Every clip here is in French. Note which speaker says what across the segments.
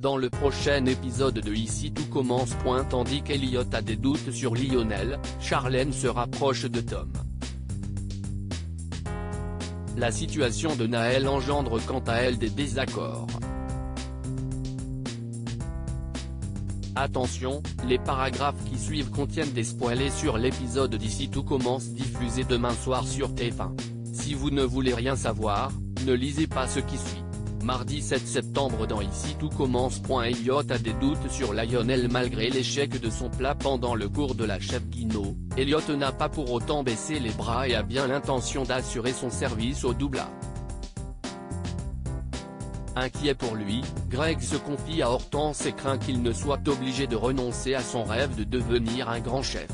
Speaker 1: Dans le prochain épisode de Ici tout commence. Tandis qu'Elliot a des doutes sur Lionel, Charlène se rapproche de Tom. La situation de Naël engendre quant à elle des désaccords. Attention, les paragraphes qui suivent contiennent des spoilers sur l'épisode d'Ici tout commence diffusé demain soir sur TF1. Si vous ne voulez rien savoir, ne lisez pas ce qui suit. Mardi 7 septembre dans Ici tout commence. Elliot a des doutes sur Lionel malgré l'échec de son plat pendant le cours de la chef Guinaud. Elliot n'a pas pour autant baissé les bras et a bien l'intention d'assurer son service au doublage. Inquiet pour lui, Greg se confie à Hortense et craint qu'il ne soit obligé de renoncer à son rêve de devenir un grand chef.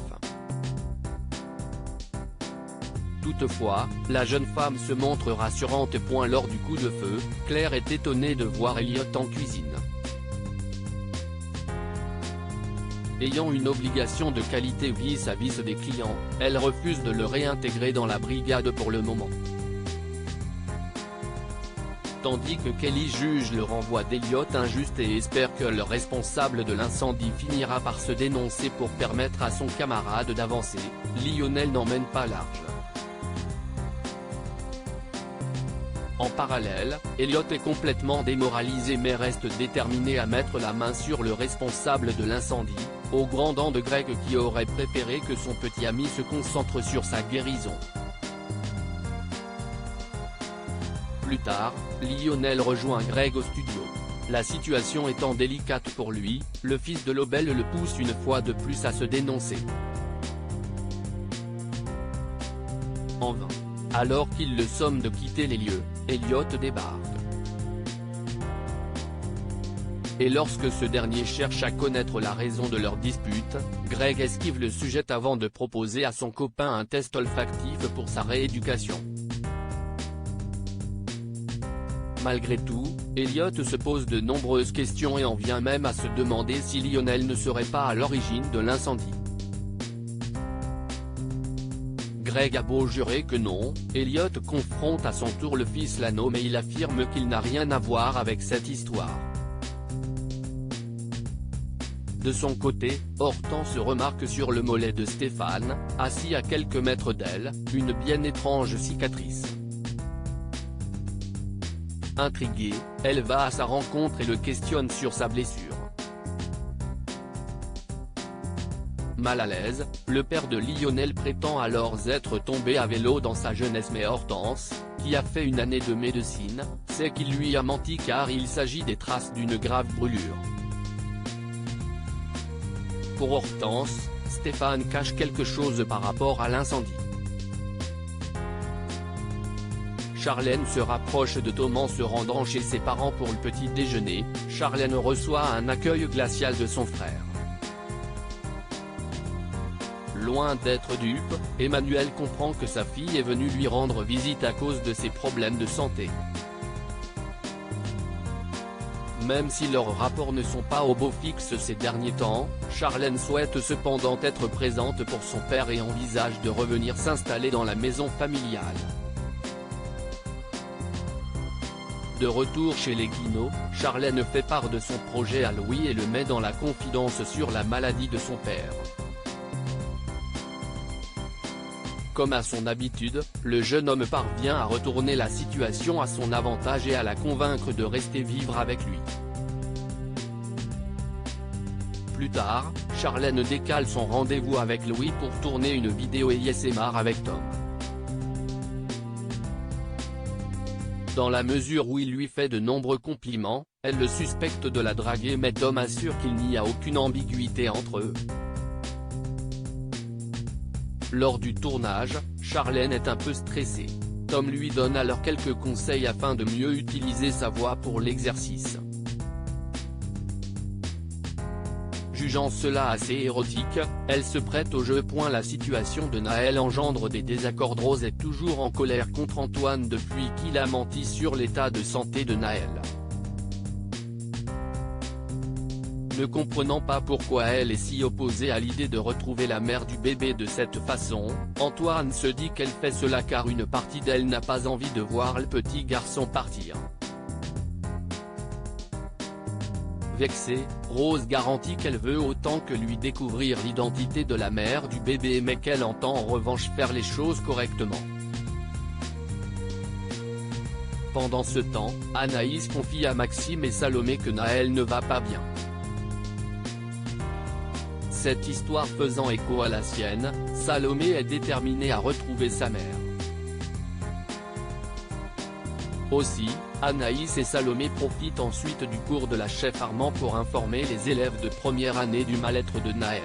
Speaker 1: Toutefois, la jeune femme se montre rassurante. Lors du coup de feu, Claire est étonnée de voir Elliot en cuisine. Ayant une obligation de qualité vis-à-vis des clients, elle refuse de le réintégrer dans la brigade pour le moment. Tandis que Kelly juge le renvoi d'Elliot injuste et espère que le responsable de l'incendie finira par se dénoncer pour permettre à son camarade d'avancer, Lionel n'emmène pas large. En parallèle, Elliot est complètement démoralisé mais reste déterminé à mettre la main sur le responsable de l'incendie, au grand dam de Greg qui aurait préféré que son petit ami se concentre sur sa guérison. Plus tard, Lionel rejoint Greg au studio. La situation étant délicate pour lui, le fils de Lobel le pousse une fois de plus à se dénoncer. En vain. Alors qu'il le somme de quitter les lieux, Elliot débarque. Et lorsque ce dernier cherche à connaître la raison de leur dispute, Greg esquive le sujet avant de proposer à son copain un test olfactif pour sa rééducation. Malgré tout, Elliot se pose de nombreuses questions et en vient même à se demander si Lionel ne serait pas à l'origine de l'incendie. Greg a beau jurer que non, Elliot confronte à son tour le fils Lano mais il affirme qu'il n'a rien à voir avec cette histoire. De son côté, Hortense remarque sur le mollet de Stéphane, assis à quelques mètres d'elle, une bien étrange cicatrice. Intriguée, elle va à sa rencontre et le questionne sur sa blessure. Mal à l'aise, le père de Lionel prétend alors être tombé à vélo dans sa jeunesse mais Hortense, qui a fait une année de médecine, sait qu'il lui a menti car il s'agit des traces d'une grave brûlure. Pour Hortense, Stéphane cache quelque chose par rapport à l'incendie. Charlène se rapproche de Tom en se rendant chez ses parents pour le petit déjeuner. Charlène reçoit un accueil glacial de son frère. Loin d'être dupe, Emmanuel comprend que sa fille est venue lui rendre visite à cause de ses problèmes de santé. Même si leurs rapports ne sont pas au beau fixe ces derniers temps, Charlène souhaite cependant être présente pour son père et envisage de revenir s'installer dans la maison familiale. De retour chez les Guinaud, Charlène fait part de son projet à Louis et le met dans la confidence sur la maladie de son père. Comme à son habitude, le jeune homme parvient à retourner la situation à son avantage et à la convaincre de rester vivre avec lui. Plus tard, Charlène décale son rendez-vous avec Louis pour tourner une vidéo ASMR avec Tom. Dans la mesure où il lui fait de nombreux compliments, elle le suspecte de la draguer mais Tom assure qu'il n'y a aucune ambiguïté entre eux. Lors du tournage, Charlène est un peu stressée. Tom lui donne alors quelques conseils afin de mieux utiliser sa voix pour l'exercice. Jugeant cela assez érotique, elle se prête au jeu. La situation de Naël engendre des désaccords. Rose est toujours en colère contre Antoine depuis qu'il a menti sur l'état de santé de Naël. Ne comprenant pas pourquoi elle est si opposée à l'idée de retrouver la mère du bébé de cette façon, Antoine se dit qu'elle fait cela car une partie d'elle n'a pas envie de voir le petit garçon partir. vexée, Rose garantit qu'elle veut autant que lui découvrir l'identité de la mère du bébé mais qu'elle entend en revanche faire les choses correctement. Pendant ce temps, Anaïs confie à Maxime et Salomé que Naël ne va pas bien. Cette histoire faisant écho à la sienne, Salomé est déterminée à retrouver sa mère. Aussi, Anaïs et Salomé profitent ensuite du cours de la chef Armand pour informer les élèves de première année du mal-être de Naël.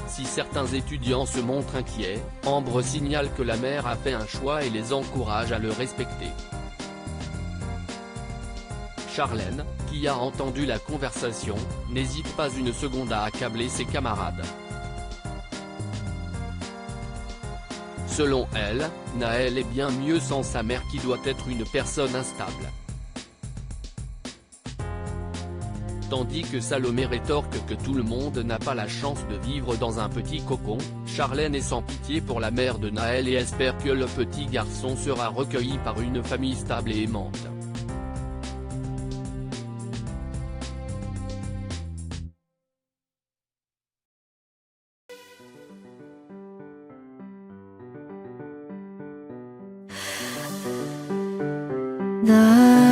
Speaker 1: Si certains étudiants se montrent inquiets, Ambre signale que la mère a fait un choix et les encourage à le respecter. Charlène, qui a entendu la conversation, n'hésite pas une seconde à accabler ses camarades. Selon elle, Naël est bien mieux sans sa mère qui doit être une personne instable. Tandis que Salomé rétorque que tout le monde n'a pas la chance de vivre dans un petit cocon, Charlène est sans pitié pour la mère de Naël et espère que le petit garçon sera recueilli par une famille stable et aimante.
Speaker 2: 나